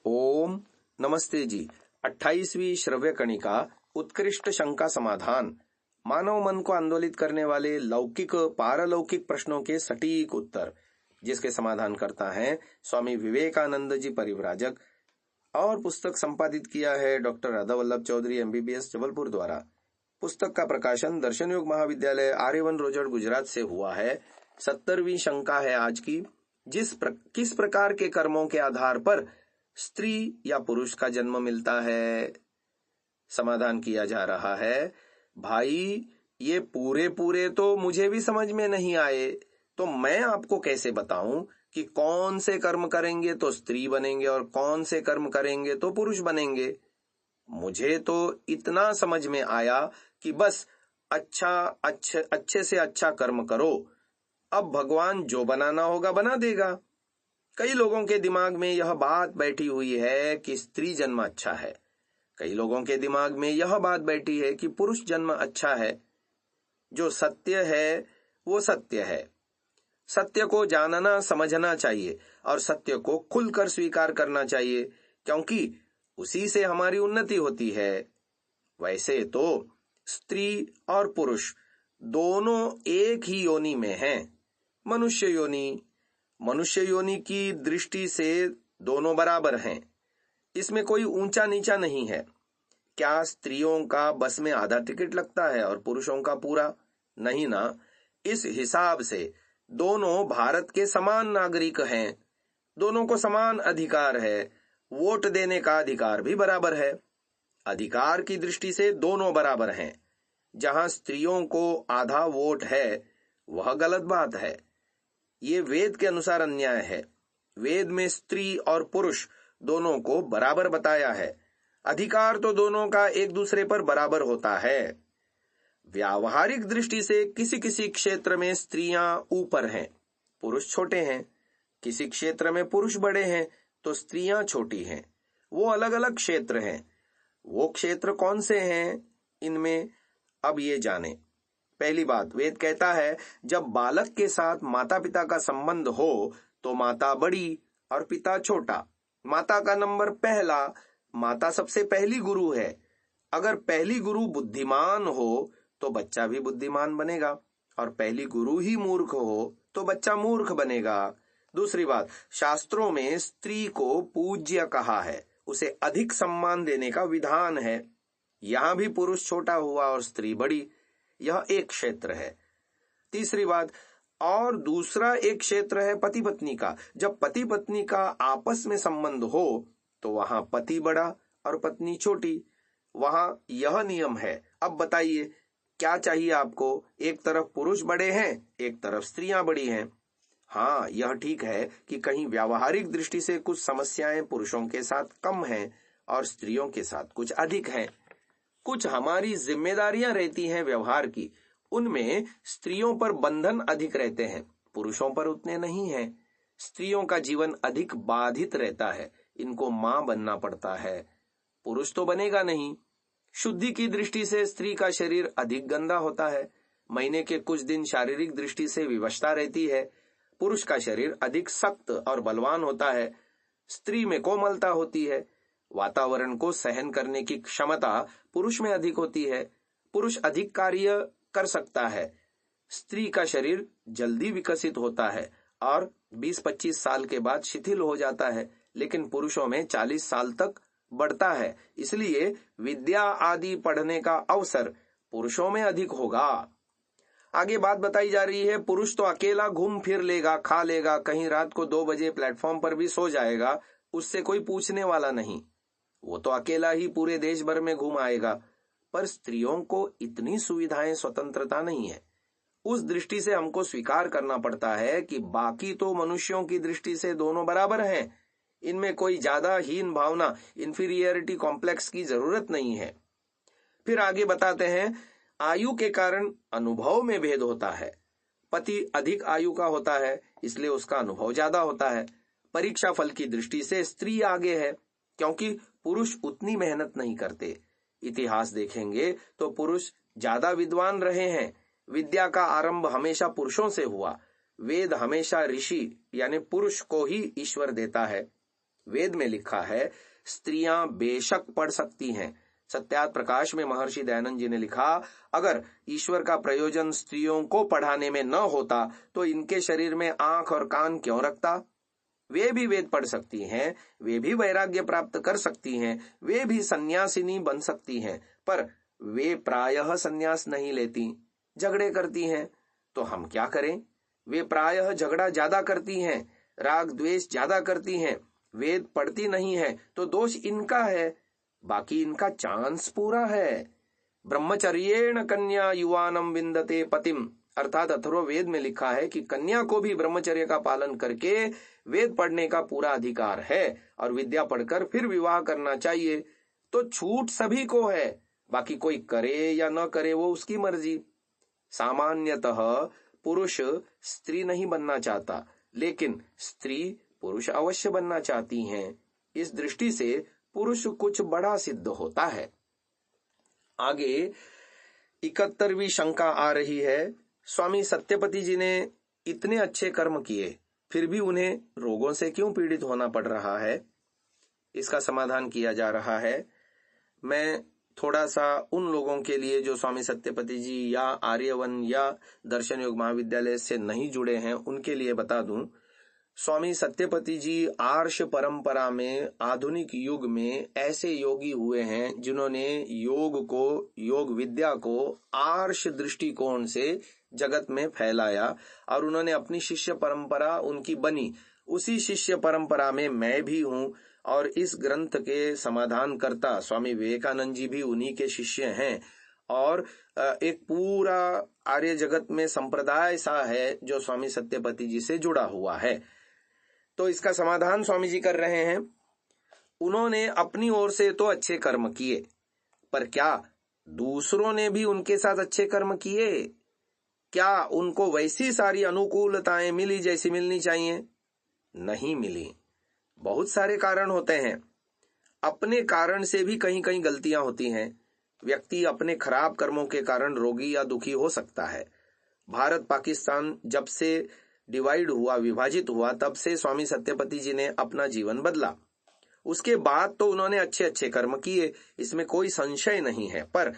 ओम नमस्ते जी। 28वीं श्रव्य कणिका उत्कृष्ट शंका समाधान, मानव मन को आंदोलित करने वाले लौकिक पारलौकिक प्रश्नों के सटीक उत्तर, जिसके समाधान करता है स्वामी विवेकानंद जी परिव्राजक, और पुस्तक संपादित किया है डॉक्टर राधा वल्लभ चौधरी MBBS जबलपुर द्वारा। पुस्तक का प्रकाशन दर्शन योग महाविद्यालय आर्यवन रोजड़ गुजरात से हुआ है। 70वीं शंका है आज की। किस प्रकार के कर्मों के आधार पर स्त्री या पुरुष का जन्म मिलता है? समाधान किया जा रहा है। भाई, ये पूरे तो मुझे भी समझ में नहीं आए, तो मैं आपको कैसे बताऊं कि कौन से कर्म करेंगे तो स्त्री बनेंगे और कौन से कर्म करेंगे तो पुरुष बनेंगे। मुझे तो इतना समझ में आया कि बस अच्छे से अच्छा कर्म करो, अब भगवान जो बनाना होगा बना देगा। कई लोगों के दिमाग में यह बात बैठी हुई है कि स्त्री जन्म अच्छा है, कई लोगों के दिमाग में यह बात बैठी है कि पुरुष जन्म अच्छा है। जो सत्य है वो सत्य है। सत्य को जानना समझना चाहिए और सत्य को खुलकर स्वीकार करना चाहिए, क्योंकि उसी से हमारी उन्नति होती है। वैसे तो स्त्री और पुरुष दोनों एक ही योनि में हैं, मनुष्य योनि। मनुष्य योनि की दृष्टि से दोनों बराबर हैं, इसमें कोई ऊंचा नीचा नहीं है। क्या स्त्रियों का बस में आधा टिकट लगता है और पुरुषों का पूरा? नहीं ना। इस हिसाब से दोनों भारत के समान नागरिक हैं, दोनों को समान अधिकार है, वोट देने का अधिकार भी बराबर है। अधिकार की दृष्टि से दोनों बराबर हैं। जहां स्त्रियों को आधा वोट है वह गलत बात है। ये वेद के अनुसार अन्याय है। वेद में स्त्री और पुरुष दोनों को बराबर बताया है। अधिकार तो दोनों का एक दूसरे पर बराबर होता है। व्यावहारिक दृष्टि से किसी किसी क्षेत्र में स्त्रियां ऊपर हैं, पुरुष छोटे हैं। किसी क्षेत्र में पुरुष बड़े हैं तो स्त्रियां छोटी हैं। वो अलग अलग क्षेत्र हैं। वो क्षेत्र कौन से हैं इनमें, अब ये जाने। पहली बात, वेद कहता है जब बालक के साथ माता पिता का संबंध हो तो माता बड़ी और पिता छोटा। माता का नंबर पहला, माता सबसे पहली गुरु है। अगर पहली गुरु बुद्धिमान हो तो बच्चा भी बुद्धिमान बनेगा, और पहली गुरु ही मूर्ख हो तो बच्चा मूर्ख बनेगा। दूसरी बात, शास्त्रों में स्त्री को पूज्य कहा है, उसे अधिक सम्मान देने का विधान है। यहां भी पुरुष छोटा हुआ और स्त्री बड़ी, यह एक क्षेत्र है। तीसरी बात, और दूसरा एक क्षेत्र है पति पत्नी का। जब पति पत्नी का आपस में संबंध हो तो वहां पति बड़ा और पत्नी छोटी, वहां यह नियम है। अब बताइए क्या चाहिए आपको? एक तरफ पुरुष बड़े हैं, एक तरफ स्त्रियां बड़ी हैं। हाँ, यह ठीक है कि कहीं व्यावहारिक दृष्टि से कुछ समस्याएं पुरुषों के साथ कम हैं और स्त्रियों के साथ कुछ अधिक हैं। कुछ हमारी जिम्मेदारियां रहती हैं व्यवहार की, उनमें स्त्रियों पर बंधन अधिक रहते हैं, पुरुषों पर उतने नहीं हैं। स्त्रियों का जीवन अधिक बाधित रहता है, इनको मां बनना पड़ता है, पुरुष तो बनेगा नहीं। शुद्धि की दृष्टि से स्त्री का शरीर अधिक गंदा होता है, महीने के कुछ दिन शारीरिक दृष्टि से विवशता रहती है। पुरुष का शरीर अधिक सख्त और बलवान होता है, स्त्री में कोमलता होती है। वातावरण को सहन करने की क्षमता पुरुष में अधिक होती है, पुरुष अधिक कार्य कर सकता है। स्त्री का शरीर जल्दी विकसित होता है और 20-25 साल के बाद शिथिल हो जाता है, लेकिन पुरुषों में 40 साल तक बढ़ता है। इसलिए विद्या आदि पढ़ने का अवसर पुरुषों में अधिक होगा। आगे बात बताई जा रही है, पुरुष तो अकेला घूम फिर लेगा, खा लेगा, कहीं रात को 2 बजे प्लेटफॉर्म पर भी सो जाएगा, उससे कोई पूछने वाला नहीं। वो तो अकेला ही पूरे देश भर में घूम आएगा। पर स्त्रियों को इतनी सुविधाएं, स्वतंत्रता नहीं है। उस दृष्टि से हमको स्वीकार करना पड़ता है कि बाकी तो मनुष्यों की दृष्टि से दोनों बराबर हैं। इनमें कोई ज्यादा हीन भावना, इंफीरियरिटी कॉम्प्लेक्स की जरूरत नहीं है। फिर आगे बताते हैं, आयु के कारण अनुभव में भेद होता है। पति अधिक आयु का होता है, इसलिए उसका अनुभव ज्यादा होता है। परीक्षा फल की दृष्टि से स्त्री आगे है, क्योंकि पुरुष उतनी मेहनत नहीं करते। इतिहास देखेंगे तो पुरुष ज्यादा विद्वान रहे हैं। विद्या का आरंभ हमेशा पुरुषों से हुआ। वेद हमेशा ऋषि यानी पुरुष को ही ईश्वर देता है। वेद में लिखा है स्त्रियां बेशक पढ़ सकती हैं। सत्यार्थ प्रकाश में महर्षि दयानंद जी ने लिखा, अगर ईश्वर का प्रयोजन स्त्रियों को पढ़ाने में न होता तो इनके शरीर में आंख और कान क्यों रखता। वे भी वेद पढ़ सकती हैं, वे भी वैराग्य प्राप्त कर सकती हैं, वे भी सन्यासिनी बन सकती हैं, पर वे प्रायः सन्यास नहीं लेती, झगड़े करती हैं। तो हम क्या करें? वे प्रायः झगड़ा ज्यादा करती हैं, राग द्वेष ज्यादा करती हैं, वेद पढ़ती नहीं है, तो दोष इनका है, बाकी इनका चांस पूरा है। ब्रह्मचर्येण कन्या युवानम विंदते पतिम, अर्थात अथर्ववेद में लिखा है कि कन्या को भी ब्रह्मचर्य का पालन करके वेद पढ़ने का पूरा अधिकार है और विद्या पढ़कर फिर विवाह करना चाहिए। तो छूट सभी को है, बाकी कोई करे या न करे वो उसकी मर्जी। सामान्यतः पुरुष स्त्री नहीं बनना चाहता, लेकिन स्त्री पुरुष अवश्य बनना चाहती हैं। इस दृष्टि से पुरुष कुछ बड़ा सिद्ध होता है। आगे 71वीं शंका आ रही है, स्वामी सत्यपति जी ने इतने अच्छे कर्म किए, फिर भी उन्हें रोगों से क्यों पीड़ित होना पड़ रहा है? इसका समाधान किया जा रहा है। मैं थोड़ा सा उन लोगों के लिए जो स्वामी सत्यपति जी या आर्यवन या दर्शन योग महाविद्यालय से नहीं जुड़े हैं, उनके लिए बता दूं, स्वामी सत्यपति जी आर्ष परंपरा में आधुनिक युग में ऐसे योगी हुए हैं जिन्होंने योग विद्या को आर्ष दृष्टिकोण से जगत में फैलाया और उन्होंने अपनी शिष्य परंपरा उनकी बनी। उसी शिष्य परंपरा में मैं भी हूं और इस ग्रंथ के समाधान करता स्वामी विवेकानंद जी भी उन्हीं के शिष्य हैं। और एक पूरा आर्य जगत में संप्रदाय सा है जो स्वामी सत्यपति जी से जुड़ा हुआ है। तो इसका समाधान स्वामी जी कर रहे हैं। उन्होंने अपनी ओर से तो अच्छे कर्म किए, पर क्या दूसरों ने भी उनके साथ अच्छे कर्म किए? क्या उनको वैसी सारी अनुकूलताएं मिली जैसी मिलनी चाहिए? नहीं मिली। बहुत सारे कारण होते हैं। अपने कारण से भी कहीं कहीं गलतियां होती हैं। व्यक्ति अपने खराब कर्मों के कारण रोगी या दुखी हो सकता है। भारत पाकिस्तान जब से विभाजित हुआ, तब से स्वामी सत्यपति जी ने अपना जीवन बदला। उसके बाद तो उन्होंने अच्छे अच्छे कर्म किए, इसमें कोई संशय नहीं है। पर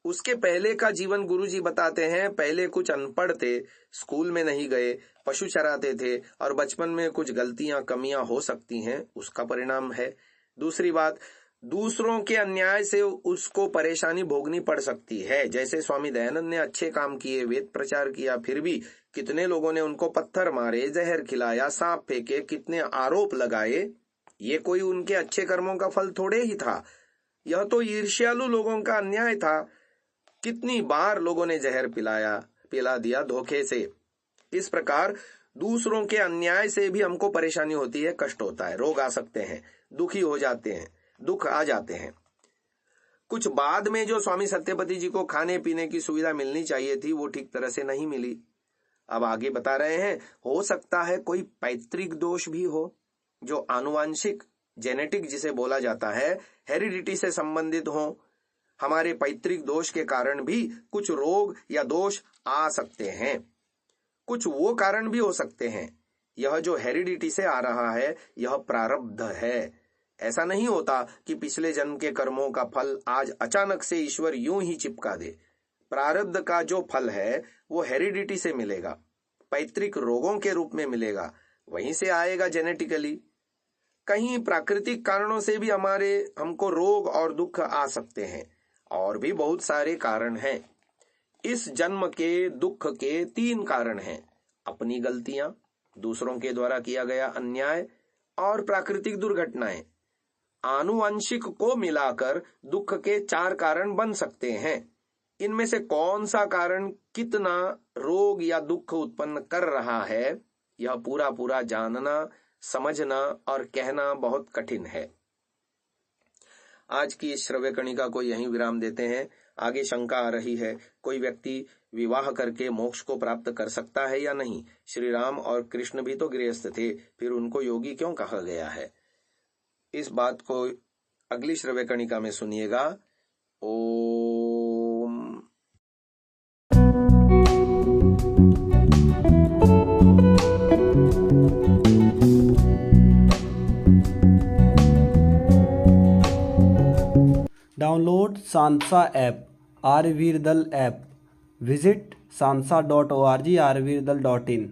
उसके पहले का जीवन गुरुजी बताते हैं, पहले कुछ अनपढ़ थे, स्कूल में नहीं गए, पशु चराते थे और बचपन में कुछ गलतियां कमियां हो सकती हैं, उसका परिणाम है। दूसरी बात, दूसरों के अन्याय से उसको परेशानी भोगनी पड़ सकती है। जैसे स्वामी दयानंद ने अच्छे काम किए, वेद प्रचार किया, फिर भी कितने लोगों ने उनको पत्थर मारे, जहर खिलाया, सांप फेंके, कितने आरोप लगाए। ये कोई उनके अच्छे कर्मों का फल थोड़े ही था, यह तो ईर्ष्यालु लोगों का अन्याय था। कितनी बार लोगों ने जहर पिला दिया धोखे से। इस प्रकार दूसरों के अन्याय से भी हमको परेशानी होती है, कष्ट होता है, रोग आ सकते हैं, दुखी हो जाते हैं, दुख आ जाते हैं। कुछ बाद में जो स्वामी सत्यपति जी को खाने पीने की सुविधा मिलनी चाहिए थी, वो ठीक तरह से नहीं मिली। अब आगे बता रहे हैं, हो सकता है कोई पैतृक दोष भी हो, जो आनुवांशिक जेनेटिक जिसे बोला जाता है, हेरिडिटी से संबंधित हो। हमारे पैतृक दोष के कारण भी कुछ रोग या दोष आ सकते हैं। कुछ वो कारण भी हो सकते हैं। यह जो हेरिडिटी से आ रहा है, यह प्रारब्ध है। ऐसा नहीं होता कि पिछले जन्म के कर्मों का फल आज अचानक से ईश्वर यूं ही चिपका दे। प्रारब्ध का जो फल है वो हेरिडिटी से मिलेगा, पैतृक रोगों के रूप में मिलेगा, वहीं से आएगा जेनेटिकली। कहीं प्राकृतिक कारणों से भी हमको रोग और दुख आ सकते हैं, और भी बहुत सारे कारण हैं। इस जन्म के दुख के 3 कारण हैं: अपनी गलतियां, दूसरों के द्वारा किया गया अन्याय और प्राकृतिक दुर्घटनाएं। आनुवंशिक को मिलाकर दुख के 4 कारण बन सकते हैं। इनमें से कौन सा कारण कितना रोग या दुख उत्पन्न कर रहा है, यह पूरा जानना, समझना और कहना बहुत कठिन है। आज की इस श्रव्य कणिका को यहीं विराम देते हैं। आगे शंका आ रही है, कोई व्यक्ति विवाह करके मोक्ष को प्राप्त कर सकता है या नहीं? श्री राम और कृष्ण भी तो गृहस्थ थे, फिर उनको योगी क्यों कहा गया है? इस बात को अगली श्रव्य कणिका में सुनिएगा। ओम। डाउनलोड सांसा ऐप, आर्यवीर दल ऐप, विजिट sansa.org, arvirdal.in।